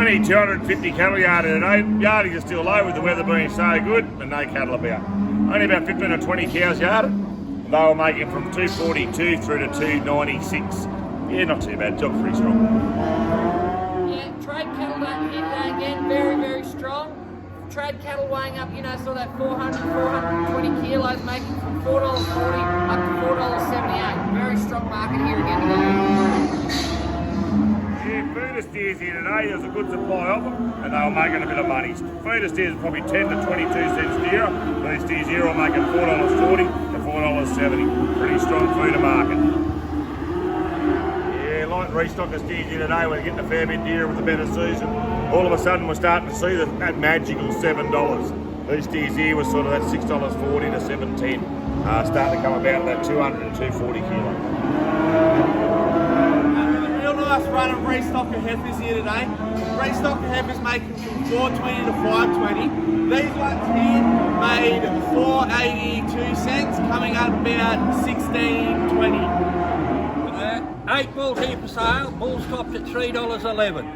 Only 250 cattle yarded today. Yardings are still low with the weather being so good and no cattle about. Only about 15 or 20 cows yarded. They were making from 242 through to 296. Yeah, not too bad. Job's pretty strong. Yeah, trade cattle down here today again, very, very strong. Trade cattle weighing up, sort of that 400, 420 kilos, making from $4.40 up to $4.78. Very strong market here again today. Yeah, feeder steers here today, there's a good supply of them, and they were making a bit of money. Feeder steers are probably 10 to 22 cents a year. These steers here are making $4.40 to $4.70. Pretty strong feeder market. Yeah, light restocker steers here today, we're getting a fair bit dearer with the better season. All of a sudden we're starting to see that magical $7. These steers here were sort of that $6.40 to $7.10. Starting to come about at that 200 to 240 kilos. Nice run of restocker heifers here today. Restocker heifers making from 420 to 520. These ones here made 4.82 cents, coming up about 16.20. 8 bulls here for sale. Bulls topped at $3.11.